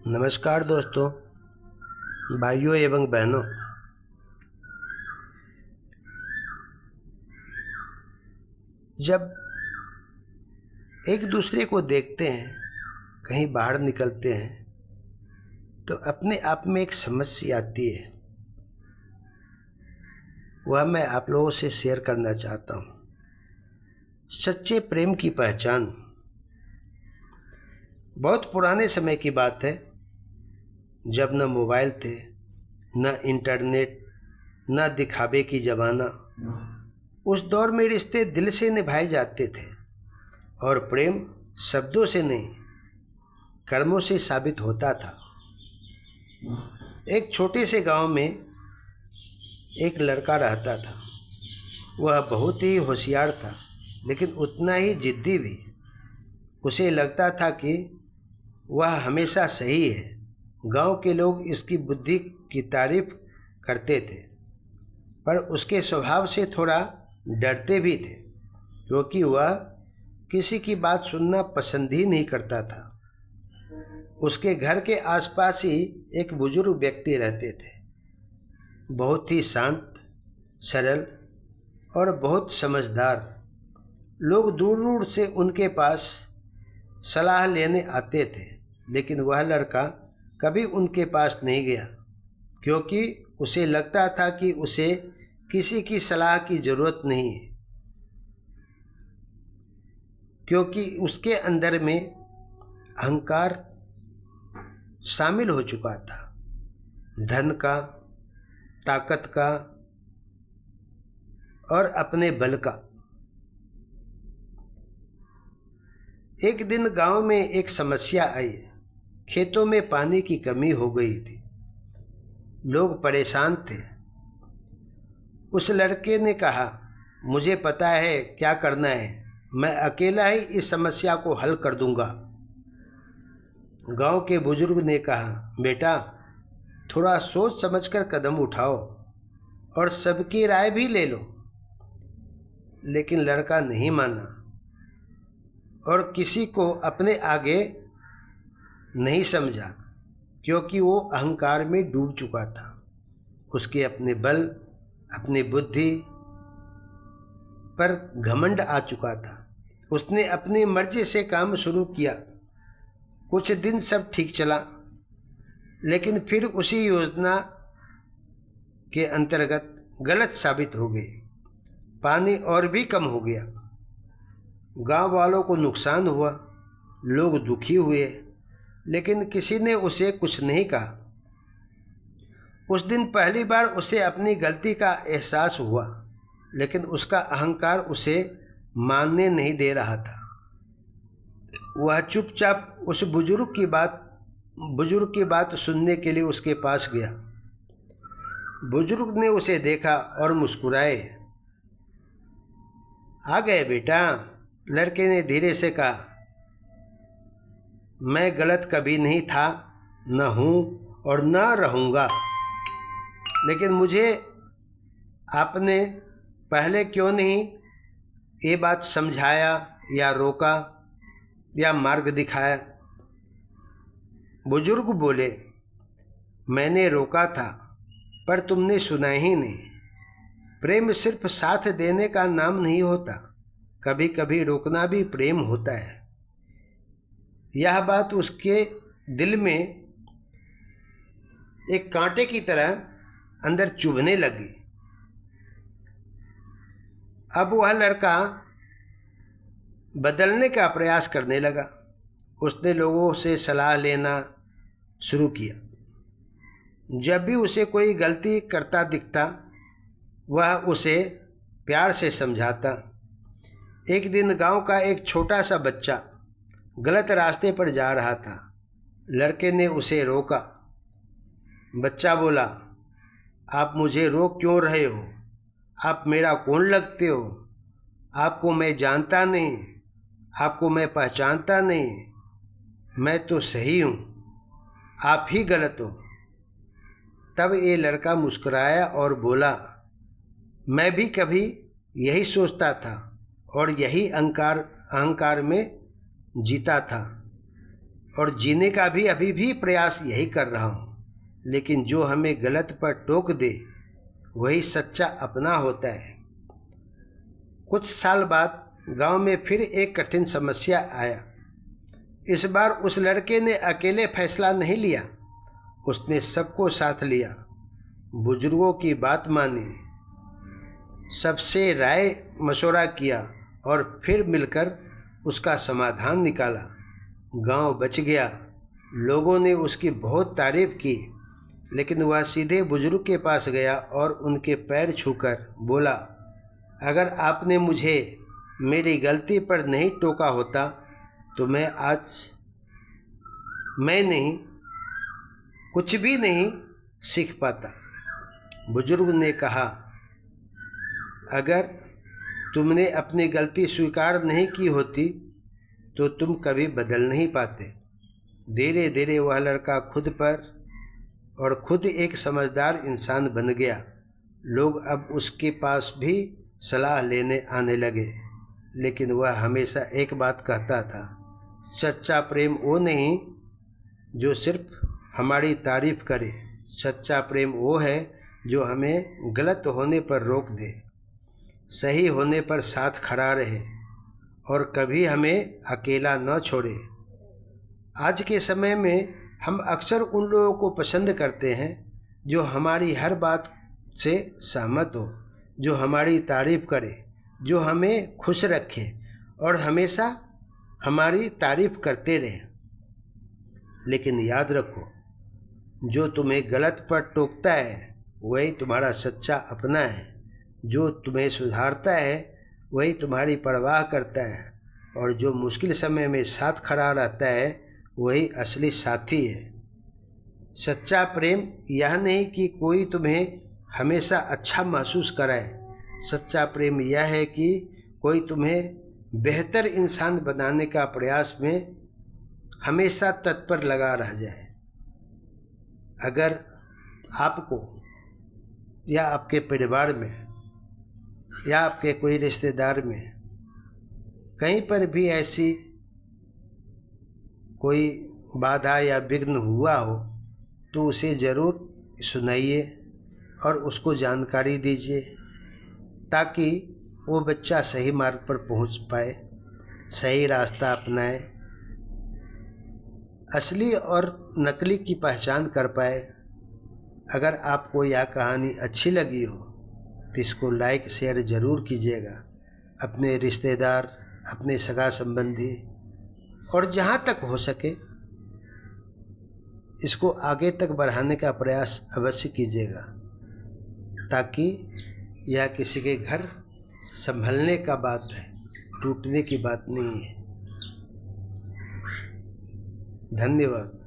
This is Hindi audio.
नमस्कार दोस्तों, भाइयों एवं बहनों। जब एक दूसरे को देखते हैं, कहीं बाहर निकलते हैं, तो अपने आप में एक समस्या आती है। वह मैं आप लोगों से शेयर करना चाहता हूँ। सच्चे प्रेम की पहचान। बहुत पुराने समय की बात है, जब न मोबाइल थे, न इंटरनेट, न दिखावे की ज़माना। उस दौर में रिश्ते दिल से निभाए जाते थे और प्रेम शब्दों से नहीं, कर्मों से साबित होता था। एक छोटे से गांव में एक लड़का रहता था। वह बहुत ही होशियार था, लेकिन उतना ही जिद्दी भी। उसे लगता था कि वह हमेशा सही है। गांव के लोग इसकी बुद्धि की तारीफ करते थे, पर उसके स्वभाव से थोड़ा डरते भी थे, क्योंकि वह किसी की बात सुनना पसंद ही नहीं करता था। उसके घर के आसपास ही एक बुजुर्ग व्यक्ति रहते थे, बहुत ही शांत, सरल और बहुत समझदार। लोग दूर दूर से उनके पास सलाह लेने आते थे, लेकिन वह लड़का कभी उनके पास नहीं गया, क्योंकि उसे लगता था कि उसे किसी की सलाह की ज़रूरत नहीं है, क्योंकि उसके अंदर में अहंकार शामिल हो चुका था। धन का, ताकत का और अपने बल का। एक दिन गांव में एक समस्या आई। खेतों में पानी की कमी हो गई थी। लोग परेशान थे। उस लड़के ने कहा, मुझे पता है क्या करना है, मैं अकेला ही इस समस्या को हल कर दूंगा। गांव के बुजुर्ग ने कहा, बेटा, थोड़ा सोच समझकर कदम उठाओ और सबकी राय भी ले लो। लेकिन लड़का नहीं माना और किसी को अपने आगे नहीं समझा, क्योंकि वो अहंकार में डूब चुका था। उसके अपने बल, अपनी बुद्धि पर घमंड आ चुका था। उसने अपनी मर्जी से काम शुरू किया। कुछ दिन सब ठीक चला, लेकिन फिर उसी योजना के अंतर्गत गलत साबित हो गई। पानी और भी कम हो गया। गांव वालों को नुकसान हुआ, लोग दुखी हुए, लेकिन किसी ने उसे कुछ नहीं कहा। उस दिन पहली बार उसे अपनी गलती का एहसास हुआ, लेकिन उसका अहंकार उसे मानने नहीं दे रहा था। वह चुपचाप उस बुजुर्ग की बात सुनने के लिए उसके पास गया। बुजुर्ग ने उसे देखा और मुस्कुराए। आ गए बेटा, लड़के ने धीरे से कहा। मैं गलत कभी नहीं था, न हूँ और न रहूँगा, लेकिन मुझे आपने पहले क्यों नहीं ये बात समझाया या रोका या मार्ग दिखाया। बुजुर्ग बोले, मैंने रोका था, पर तुमने सुना ही नहीं। प्रेम सिर्फ साथ देने का नाम नहीं होता, कभी कभी रोकना भी प्रेम होता है। यह बात उसके दिल में एक कांटे की तरह अंदर चुभने लगी। अब वह लड़का बदलने का प्रयास करने लगा। उसने लोगों से सलाह लेना शुरू किया। जब भी उसे कोई गलती करता दिखता, वह उसे प्यार से समझाता। एक दिन गांव का एक छोटा सा बच्चा गलत रास्ते पर जा रहा था। लड़के ने उसे रोका। बच्चा बोला, आप मुझे रोक क्यों रहे हो? आप मेरा कौन लगते हो? आपको मैं जानता नहीं, आपको मैं पहचानता नहीं। मैं तो सही हूँ, आप ही गलत हो। तब ये लड़का मुस्कुराया और बोला, मैं भी कभी यही सोचता था और यही अहंकार में जीता था। और जीने का भी अभी भी प्रयास यही कर रहा हूँ। लेकिन जो हमें गलत पर टोक दे वही सच्चा अपना होता है। कुछ साल बाद गांव में फिर एक कठिन समस्या आया। इस बार उस लड़के ने अकेले फैसला नहीं लिया, उसने सबको साथ लिया, बुजुर्गों की बात मानी, सबसे राय मशवरा किया और फिर मिलकर उसका समाधान निकाला। गांव बच गया। लोगों ने उसकी बहुत तारीफ की, लेकिन वह सीधे बुजुर्ग के पास गया और उनके पैर छूकर बोला, अगर आपने मुझे मेरी गलती पर नहीं टोका होता तो मैं नहीं कुछ भी नहीं सीख पाता। बुजुर्ग ने कहा, अगर तुमने अपनी गलती स्वीकार नहीं की होती तो तुम कभी बदल नहीं पाते। धीरे धीरे वह लड़का खुद एक समझदार इंसान बन गया। लोग अब उसके पास भी सलाह लेने आने लगे। लेकिन वह हमेशा एक बात कहता था, सच्चा प्रेम वो नहीं जो सिर्फ हमारी तारीफ करे, सच्चा प्रेम वो है जो हमें गलत होने पर रोक दे, सही होने पर साथ खड़ा रहे और कभी हमें अकेला न छोड़े। आज के समय में हम अक्सर उन लोगों को पसंद करते हैं जो हमारी हर बात से सहमत हो, जो हमारी तारीफ करे, जो हमें खुश रखे और हमेशा हमारी तारीफ करते रहे। लेकिन याद रखो, जो तुम्हें गलत पर टोकता है वही तुम्हारा सच्चा अपना है। जो तुम्हें सुधारता है वही तुम्हारी परवाह करता है, और जो मुश्किल समय में साथ खड़ा रहता है वही असली साथी है। सच्चा प्रेम यह नहीं कि कोई तुम्हें हमेशा अच्छा महसूस कराए। सच्चा प्रेम यह है कि कोई तुम्हें बेहतर इंसान बनाने का प्रयास में हमेशा तत्पर लगा रह जाए। अगर आपको या आपके परिवार में या आपके कोई रिश्तेदार में कहीं पर भी ऐसी कोई बाधा या विघ्न हुआ हो तो उसे ज़रूर सुनाइए और उसको जानकारी दीजिए, ताकि वो बच्चा सही मार्ग पर पहुंच पाए, सही रास्ता अपनाए, असली और नकली की पहचान कर पाए। अगर आपको यह कहानी अच्छी लगी हो तो इसको लाइक शेयर ज़रूर कीजिएगा। अपने रिश्तेदार, अपने सगा संबंधी और जहाँ तक हो सके इसको आगे तक बढ़ाने का प्रयास अवश्य कीजिएगा, ताकि यह किसी के घर संभलने का बात है, टूटने की बात नहीं है। धन्यवाद।